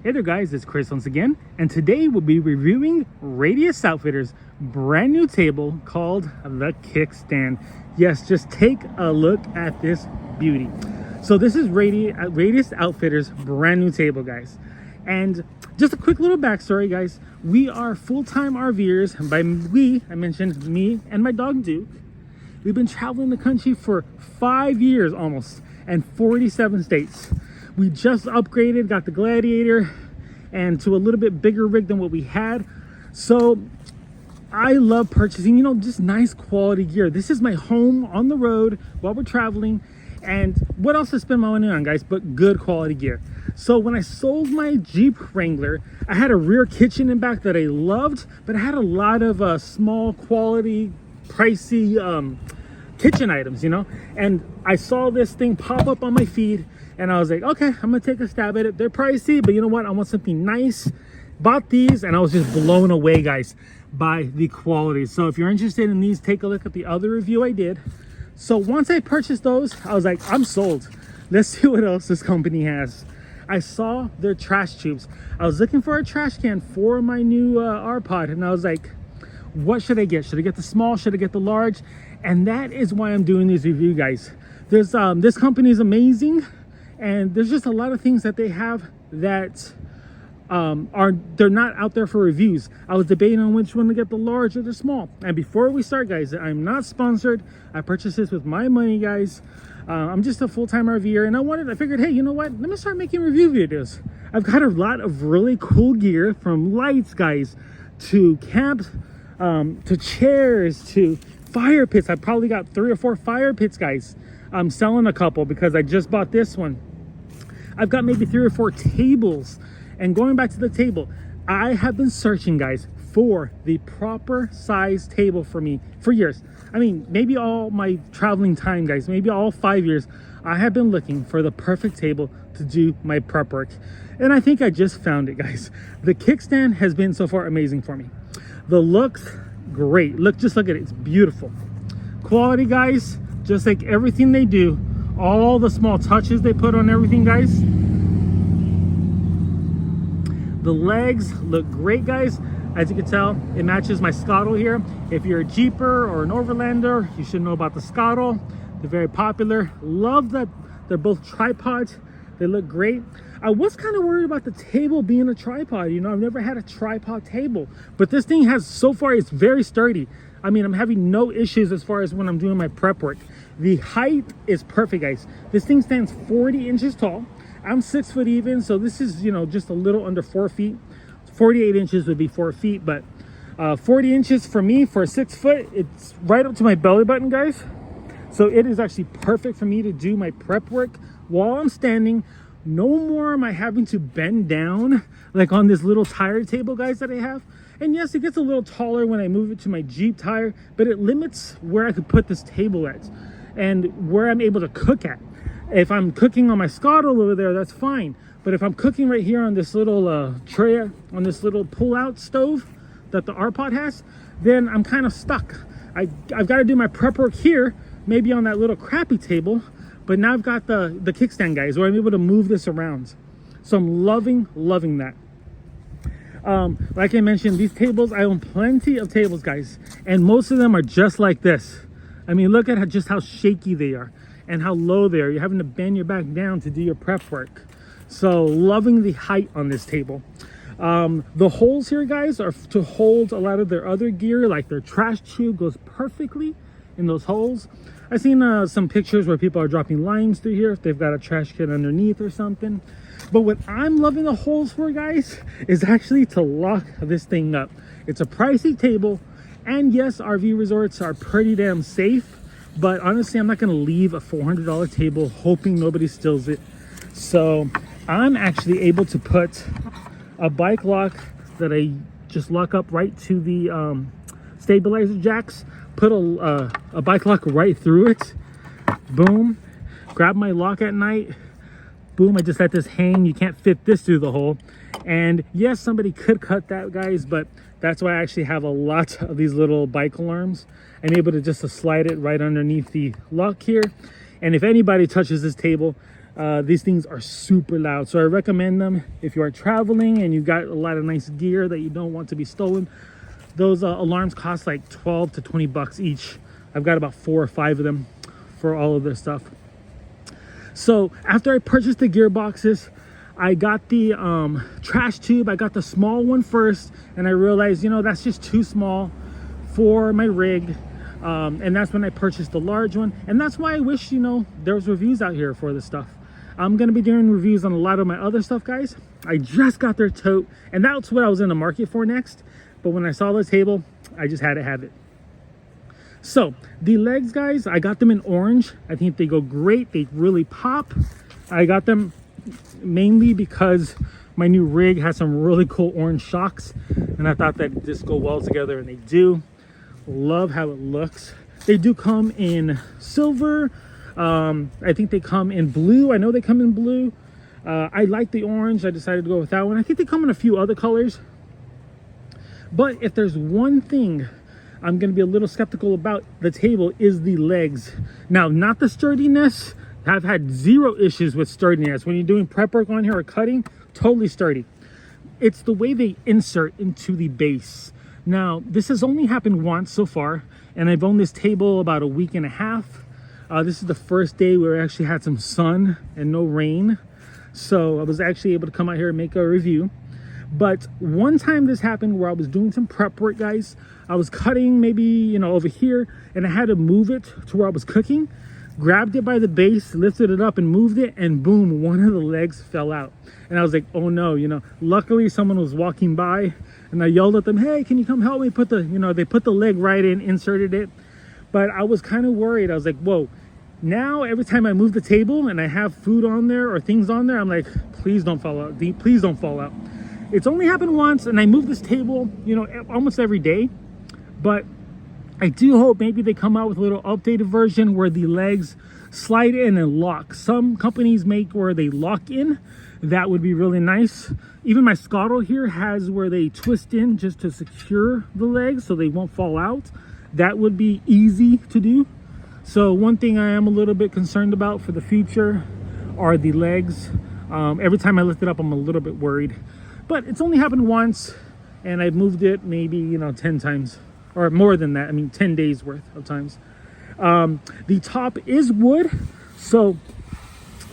Hey there guys, it's Chris once again, and today we'll be reviewing Radius Outfitters' brand new table called the Kickstand. Yes, just take a look at this beauty. So this is Radius Outfitters' brand new table, guys. And just a quick little backstory, guys. We are full-time RVers. By we, I mentioned me and my dog Duke. We've been traveling the country for 5 years almost, and 47 states. We just upgraded, got the Gladiator, and to a little bit bigger rig than what we had. So I love purchasing, just nice quality gear. This is my home on the road while we're traveling. And what else to spend my money on, guys, but good quality gear. So when I sold my Jeep Wrangler, I had a rear kitchen and back that I loved, but I had a lot of small quality, pricey kitchen items, and I saw this thing pop up on my feed. And I was like, okay, I'm gonna take a stab at it. They're pricey, but you know what? I want something nice. Bought these, and I was just blown away, guys, by the quality. So if you're interested in these, take a look at the other review I did. So once I purchased those, I was like, I'm sold. Let's see what else this company has. I saw their trash tubes. I was looking for a trash can for my new R-Pod, and I was like, what should I get? Should I get the small? Should I get the large? And that is why I'm doing this review, guys. There's this company is amazing. And there's just a lot of things that they have that they're not out there for reviews. I was debating on which one to get, the large or the small. And before we start, guys, I'm not sponsored. I purchased this with my money, guys. I'm just a full-time RVer, and I figured, hey, you know what? Let me start making review videos. I've got a lot of really cool gear, from lights, guys, to camps, to chairs, to fire pits. I probably got 3 or 4 fire pits, guys. I'm selling a couple because I just bought this one. I've got maybe 3 or 4 tables. And going back to the table, I have been searching, guys, for the proper size table for me for years. I mean, maybe all my traveling time, guys, maybe all 5 years, I have been looking for the perfect table to do my prep work. And I think I just found it, guys. The Kickstand has been so far amazing for me. The looks great. Just look at it. It's beautiful. Quality, guys, just like everything they do. All the small touches they put on everything, guys. The legs look great, guys. As you can tell, it matches my Scottle here. If you're a Jeeper or an Overlander, you should know about the Scottle. They're very popular. Love that they're both tripods. They look great. I was kind of worried about the table being a tripod. I've never had a tripod table, but this thing has, so far, it's very sturdy. I mean, I'm having no issues as far as when I'm doing my prep work. The height is perfect, guys. This thing stands 40 inches tall. I'm 6 foot even, so this is, just a little under 4 feet. 48 inches would be 4 feet, but 40 inches for me, for 6 foot, it's right up to my belly button, guys. So it is actually perfect for me to do my prep work while I'm standing. No more am I having to bend down like on this little tire table, guys, that I have. And yes, it gets a little taller when I move it to my Jeep tire, but it limits where I could put this table at and where I'm able to cook at. If I'm cooking on my Scottle over there, that's fine. But if I'm cooking right here on this little tray, on this little pull-out stove that the R-Pod has, then I'm kind of stuck. I've got to do my prep work here, maybe on that little crappy table, but now I've got the Kickstand, guys, where I'm able to move this around. So I'm loving that. Like I mentioned, these tables, I own plenty of tables, guys, and most of them are just like this. I mean, look at just how shaky they are and how low they are. You're having to bend your back down to do your prep work. So loving the height on this table. The holes here, guys, are to hold a lot of their other gear, like their trash tube goes perfectly in those holes. I've seen some pictures where people are dropping limes through here if they've got a trash can underneath or something. But what I'm loving the holes for, guys, is actually to lock this thing up. It's a pricey table, and yes, RV resorts are pretty damn safe, but honestly, I'm not going to leave a $400 table hoping nobody steals it. So I'm actually able to put a bike lock that I just lock up right to the stabilizer jacks, put a bike lock right through it, boom, grab my lock at night, boom, I just let this hang. You can't fit this through the hole. And yes, somebody could cut that, guys, but that's why I actually have a lot of these little bike alarms. I'm able to just slide it right underneath the lock here. And if anybody touches this table, These things are super loud, so I recommend them if you are traveling and you've got a lot of nice gear that you don't want to be stolen. Those alarms cost like 12 to 20 bucks each. I've got about 4 or 5 of them for all of this stuff. So after I purchased the gearboxes, I got the trash tube. I got the small one first, and I realized, you know, that's just too small for my rig. And that's when I purchased the large one. And that's why I wish, you know, there was reviews out here for this stuff. I'm going to be doing reviews on a lot of my other stuff, guys. I just got their tote, and that's what I was in the market for next. But when I saw the table, I just had to have it. So the legs, guys, I got them in orange. I think they go great. They really pop. I got them mainly because my new rig has some really cool orange shocks, and I thought that just go well together, and they do. Love how it looks. They do come in silver. I think they come in blue. I know they come in blue. I like the orange. I decided to go with that one. I think they come in a few other colors. But if there's one thing I'm going to be a little skeptical about the table is the legs. Now, not the sturdiness. I've had zero issues with sturdiness. When you're doing prep work on here or cutting, totally sturdy. It's the way they insert into the base. Now, this has only happened once so far, and I've owned this table about a week and a half. This is the first day where we actually had some sun and no rain. So I was actually able to come out here and make a review. But one time this happened where I was doing some prep work, guys. I was cutting maybe, you know, over here, and I had to move it to where I was cooking. Grabbed it by the base, lifted it up and moved it, and boom, one of the legs fell out. And I was like, oh no, you know, luckily someone was walking by, and I yelled at them, hey, can you come help me put the, you know, they put the leg right in, inserted it. But I was kind of worried. I was like, whoa, now every time I move the table and I have food on there or things on there, I'm like, please don't fall out, please don't fall out. It's only happened once, and I move this table, you know, almost every day. But I do hope maybe they come out with a little updated version where the legs slide in and lock. Some companies make where they lock in. That would be really nice. Even my Scotto here has where they twist in just to secure the legs so they won't fall out. That would be easy to do. So one thing I am a little bit concerned about for the future are the legs. Every time I lift it up, I'm a little bit worried. But it's only happened once, and I've moved it maybe, you know, 10 times. Or more than that. I mean, 10 days worth of times. The top is wood. So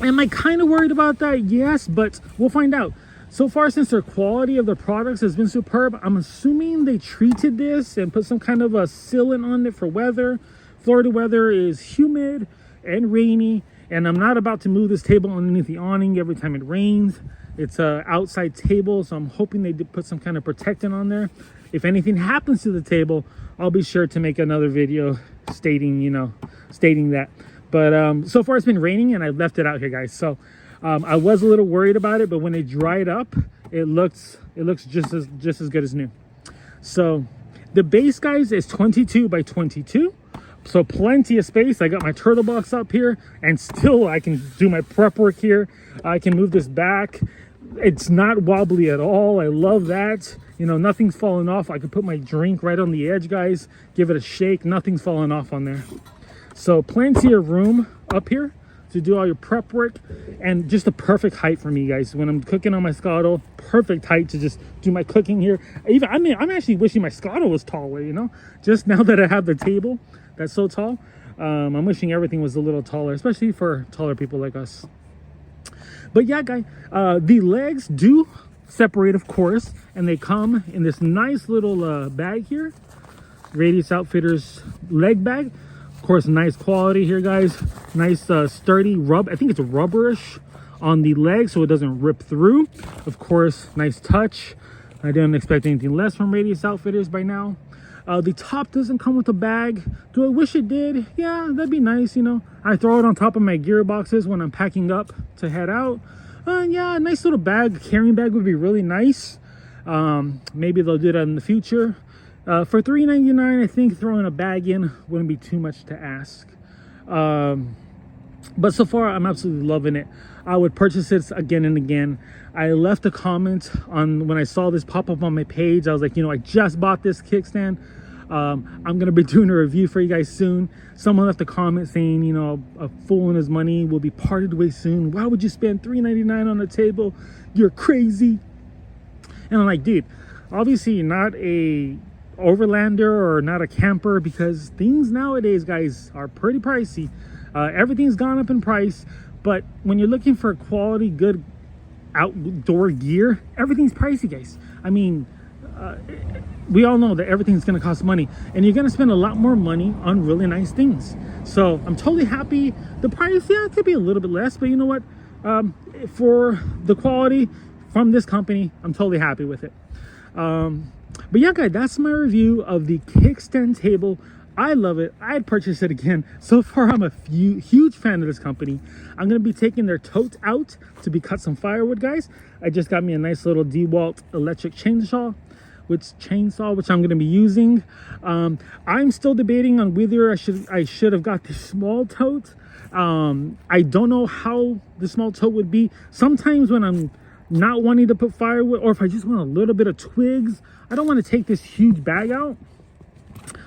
am I kind of worried about that? Yes, but we'll find out. So far, since their quality of the products has been superb, I'm assuming they treated this and put some kind of a sealant on it for weather. Florida weather is humid and rainy, and I'm not about to move this table underneath the awning every time it rains. It's an outside table, so I'm hoping they did put some kind of protectant on there. If anything happens to the table, I'll be sure to make another video stating, you know, stating that. But so far it's been raining, and I left it out here, guys. So I was a little worried about it, but when it dried up, it looks just as good as new. So the base, guys, is 22 by 22. So plenty of space. I got my turtle box up here, and still I can do my prep work here. I can move this back. It's not wobbly at all. I love that. You know, nothing's falling off. I could put my drink right on the edge, guys. Give it a shake. Nothing's falling off on there. So plenty of room up here to do all your prep work, and just the perfect height for me, guys. When I'm cooking on my Scotto, perfect height to just do my cooking here. Even I'm actually wishing my Scotto was taller, you know, just now that I have the table that's so tall. I'm wishing everything was a little taller, especially for taller people like us. But yeah, guys, the legs do separate, of course, and they come in this nice little bag here. Radius Outfitters leg bag. Of course, nice quality here, guys. Nice sturdy rub. I think it's rubberish on the leg so it doesn't rip through. Of course, nice touch. I didn't expect anything less from Radius Outfitters by now. The top doesn't come with a bag. Do I wish it did? Yeah, that'd be nice, you know. I throw it on top of my gear boxes when I'm packing up to head out. Yeah, a nice little bag, carrying bag would be really nice. Maybe they'll do that in the future. For $3.99, I think throwing a bag in wouldn't be too much to ask. But so far, I'm absolutely loving it. I would purchase it again and again. I left a comment on when I saw this pop up on my page. I was like, you know, I just bought this kickstand. I'm gonna be doing a review for you guys soon. Someone left a comment saying, you know, a fool and his money will be parted way soon. Why would you spend $3.99 on a table? You're crazy. And I'm like, dude, obviously you're not a overlander or not a camper, because things nowadays, guys, are pretty pricey. Everything's gone up in price, but when you're looking for quality, good outdoor gear, everything's pricey, guys. I mean, we all know that everything's going to cost money, and you're going to spend a lot more money on really nice things. So I'm totally happy. The price, yeah, it could be a little bit less, but you know what, for the quality from this company, I'm totally happy with it. But yeah, guys, that's my review of the Kickstand table. I love it. I'd purchase it again. So far, I'm a huge fan of this company. I'm going to be taking their tote out to be cut some firewood, guys. I just got me a nice little DeWalt electric chainsaw, which I'm going to be using. I'm still debating on whether I should have got the small tote. I don't know how the small tote would be. Sometimes when I'm not wanting to put firewood, or if I just want a little bit of twigs, I don't want to take this huge bag out.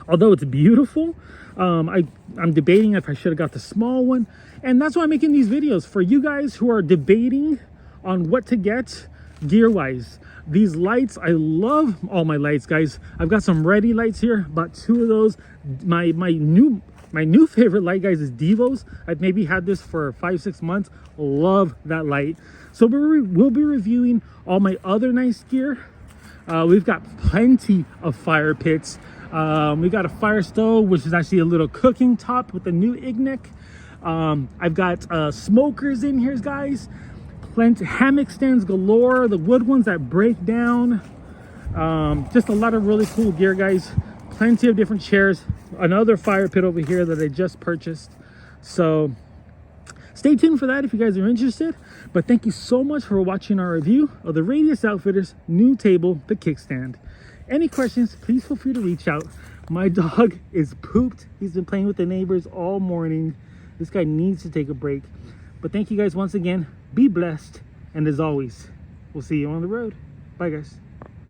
Although it's beautiful, I'm debating if I should have got the small one. And that's why I'm making these videos for you guys who are debating on what to get gear wise. These lights, I love all my lights, guys. I've got some Ready lights here, bought 2 of those. My new favorite light, guys, is Devo's. I've maybe had this for 5-6 months. Love that light. So we'll be reviewing all my other nice gear. We've got plenty of fire pits. We got a fire stove, which is actually a little cooking top with the new Ignic. I've got smokers in here, guys. Plenty hammock stands galore, the wood ones that break down. Just a lot of really cool gear, guys. Plenty of different chairs. Another fire pit over here that I just purchased. So stay tuned for that if you guys are interested. But thank you so much for watching our review of the Radius Outfitters new table, the Kickstand. Any questions, please feel free to reach out. My dog is pooped. He's been playing with the neighbors all morning. This guy needs to take a break. But thank you guys once again. Be blessed. And as always, we'll see you on the road. Bye, guys.